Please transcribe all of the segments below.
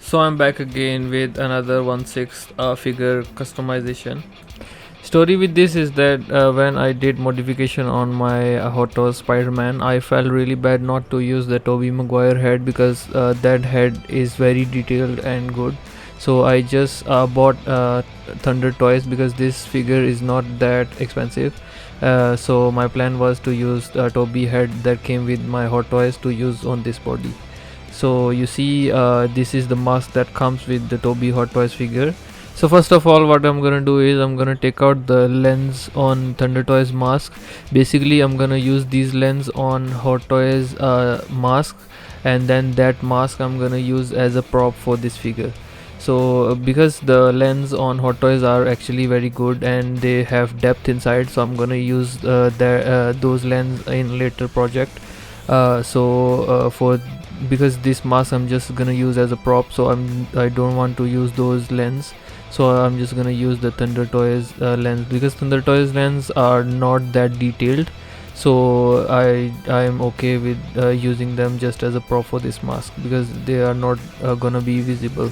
So I'm back again with another 1/6 figure customization. Story with this is that when I did modification on my Hot Toys Spider-Man, I felt really bad not to use the Tobey Maguire head because that head is very detailed and good. So I just bought Thunder Toys because this figure is not that expensive. So my plan was to use the Tobey head that came with my Hot Toys to use on this body. So you see, this is the mask that comes with the Tobey Hot Toys figure. So first of all, what I'm gonna do is I'm gonna take out the lens on Thunder Toys mask. Basically, I'm gonna use these lens on Hot Toys mask, and then that mask I'm gonna use as a prop for this figure. So because the lens on Hot Toys are actually very good and they have depth inside, so I'm gonna use those lens in later project. For because this mask I'm just gonna use as a prop, so I don't want to use those lens. So I'm just gonna use the Thunder Toys lens because Thunder Toys lens are not that detailed. So I'm okay with using them just as a prop for this mask because they are not gonna be visible.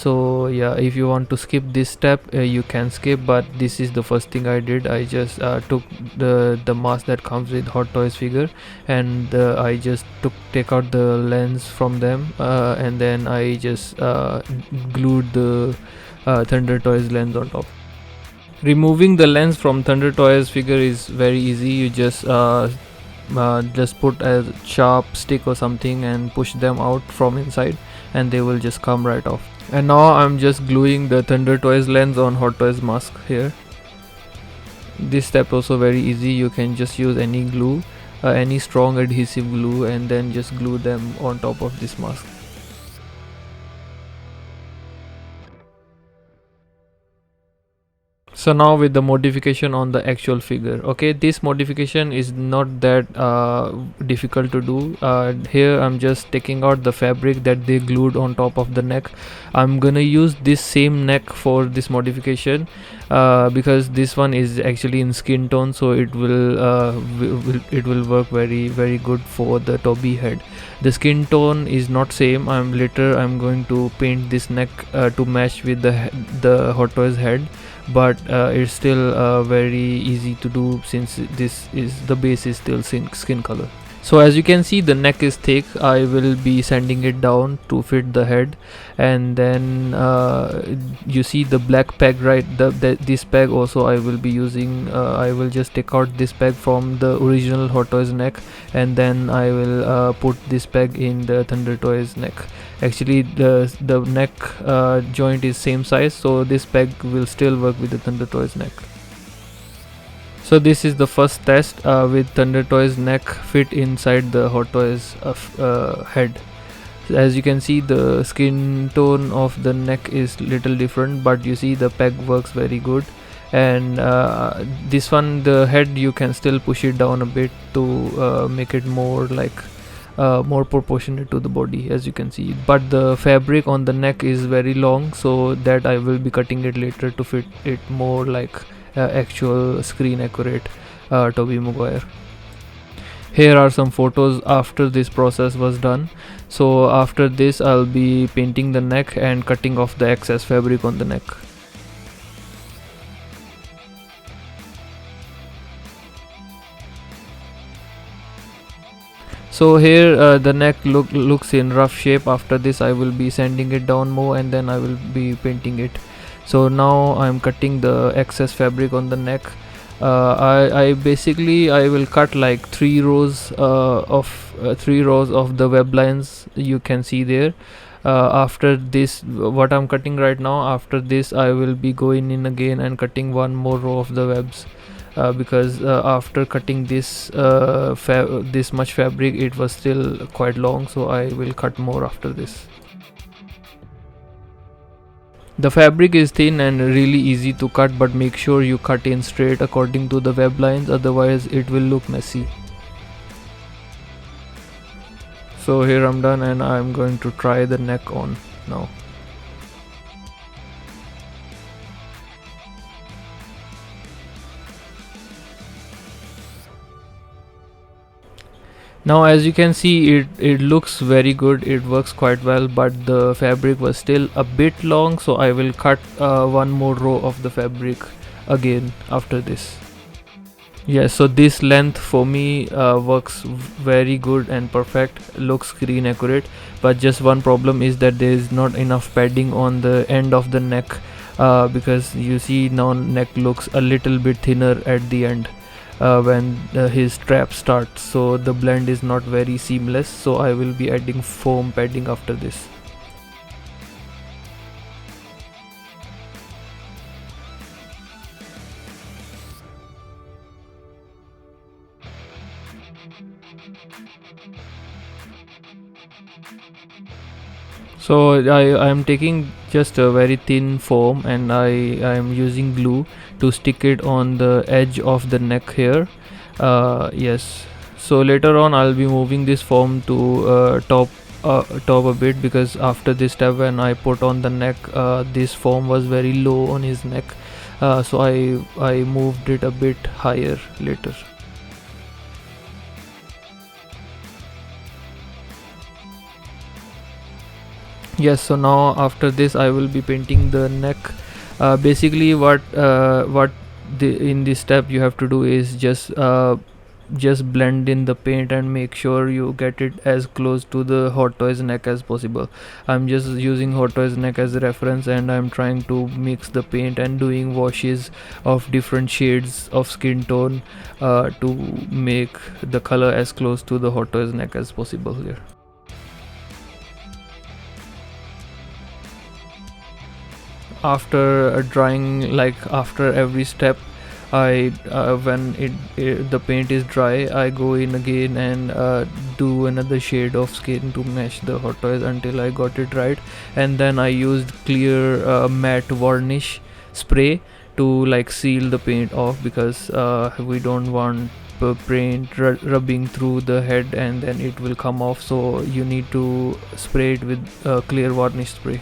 So yeah, if you want to skip this step, you can skip, but this is the first thing I did. I just took the mask that comes with Hot Toys figure, and I just take out the lens from them, and then I just glued the Thunder Toys lens on top. Removing the lens from Thunder Toys figure is very easy. You just put a sharp stick or something and push them out from inside, and they will just come right off. And now I'm just gluing the Thunder Toys lens on Hot Toys mask here. This step also very easy. You can just use any glue, any strong adhesive glue, and then just glue them on top of this mask. So now with the modification on the actual figure, okay, this modification is not that difficult to do. Here I'm just taking out the fabric that they glued on top of the neck. I'm gonna use this same neck for this modification because this one is actually in skin tone, so it will work very good for the Tobey head. The skin tone is not same. I'm going to paint this neck to match with the Hot Toys head, but it's still very easy to do since this is the base is still skin color. So as you can see, the neck is thick. I will be sanding it down to fit the head, and then you see the black peg, right? This peg also I will be using. I will just take out this peg from the original Hot Toys neck, and then I will put this peg in the Thunder Toys neck. Actually, the neck joint is same size, so this peg will still work with the Thunder Toys neck. So this is the first test with Thunder Toys neck fit inside the Hot Toys head. As you can see, the skin tone of the neck is little different, but you see the peg works very good. And this one, the head, you can still push it down a bit to make it more like more proportionate to the body, as you can see. But the fabric on the neck is very long, so that I will be cutting it later to fit it more like actual screen accurate Tobey Maguire. Here are some photos after this process was done. So after this, I'll be painting the neck and cutting off the excess fabric on the neck. So here the neck looks in rough shape. After this, I will be sanding it down more, and then I will be painting it. So now I'm cutting the excess fabric on the neck. I basically I will cut like three rows of the web lines you can see there. After this, what I'm cutting right now, after this I will be going in again and cutting one more row of the webs. Because after cutting this much fabric, it was still quite long, so I will cut more after this. The fabric is thin and really easy to cut, but make sure you cut in straight according to the web lines, otherwise it will look messy. So here I'm done, and I'm going to try the neck on now. Now as you can see, it looks very good, it works quite well, but the fabric was still a bit long, so I will cut one more row of the fabric again after this. Yes, so this length for me works very good and perfect, looks screen accurate, but just one problem is that there is not enough padding on the end of the neck, because you see now neck looks a little bit thinner at the end when his strap starts, so the blend is not very seamless, so I will be adding foam padding after this. So I am taking just a very thin foam, and I am using glue to stick it on the edge of the neck here. Yes, so later on I'll be moving this foam to top a bit, because after this step when I put on the neck, this foam was very low on his neck, so I moved it a bit higher later. Yes, so now after this I will be painting the neck. Basically what in this step you have to do is just blend in the paint and make sure you get it as close to the Hot Toys neck as possible. I'm just using Hot Toys neck as a reference, and I'm trying to mix the paint and doing washes of different shades of skin tone to make the color as close to the Hot Toys neck as possible here. After drying, like after every step, I when the paint is dry, I go in again and do another shade of skin to match the Hot Toys until I got it right, and then I used clear matte varnish spray to like seal the paint off, because we don't want paint rubbing through the head and then it will come off, so you need to spray it with clear varnish spray.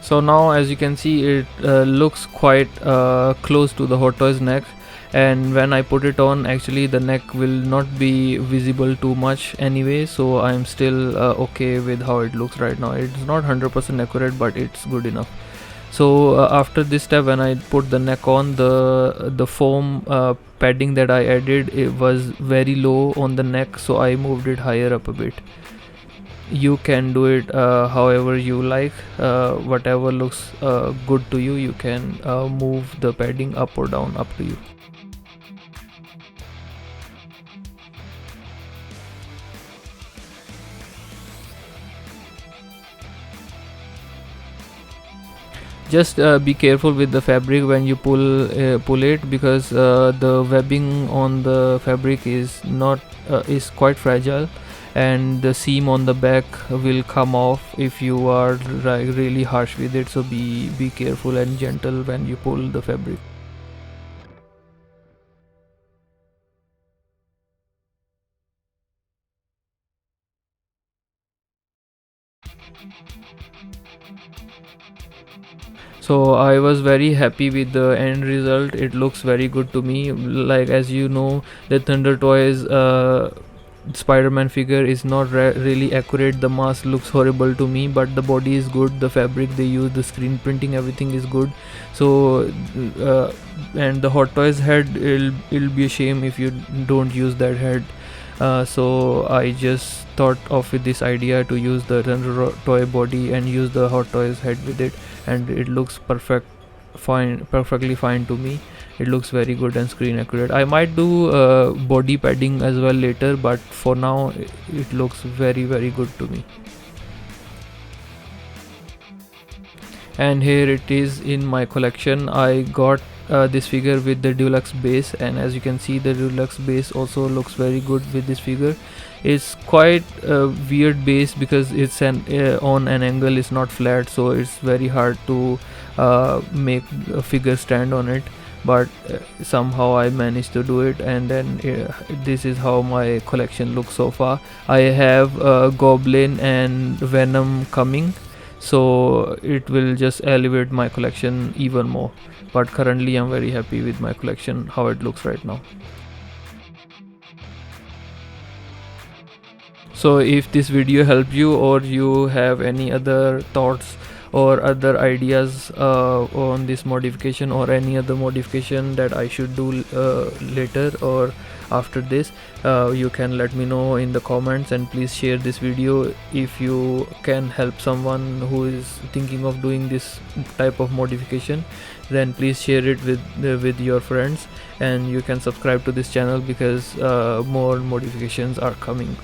So now as you can see, it looks quite close to the Hot Toys neck, and when I put it on, actually the neck will not be visible too much anyway, so I'm still okay with how it looks right now. It's not 100% accurate, but it's good enough. So after this step, when I put the neck on, the foam padding that I added, it was very low on the neck, so I moved it higher up a bit. You can do it however you like, whatever looks good to you. You can move the padding up or down, up to you. Just be careful with the fabric when you pull it, because the webbing on the fabric is quite fragile, and the seam on the back will come off if you are really harsh with it, so be careful and gentle when you pull the fabric. So I was very happy with the end result. It looks very good to me. Like, as you know, the Thunder Toys Spider-Man figure is not really accurate. The mask looks horrible to me, but the body is good. The fabric they use, the screen printing, everything is good. So and the Hot Toys head, it'll be a shame if you don't use that head. So I just thought of with this idea to use the Thunder Toy body and use the Hot Toys head with it, and it looks perfectly fine to me. It looks very good and screen accurate. I might do body padding as well later, but for now it looks very good to me. And here it is in my collection. I got this figure with the deluxe base, and as you can see, the deluxe base also looks very good with this figure. It's quite a weird base because it's on an angle, it's not flat, so it's very hard to make a figure stand on it, but somehow I managed to do it. And then this is how my collection looks so far. I have Goblin and Venom coming, so it will just elevate my collection even more. But currently I'm very happy with my collection, how it looks right now. So if this video helped you, or you have any other thoughts or other ideas on this modification, or any other modification that I should do later or after this, you can let me know in the comments, and please share this video if you can help someone who is thinking of doing this type of modification. Then please share it with your friends, and you can subscribe to this channel because more modifications are coming.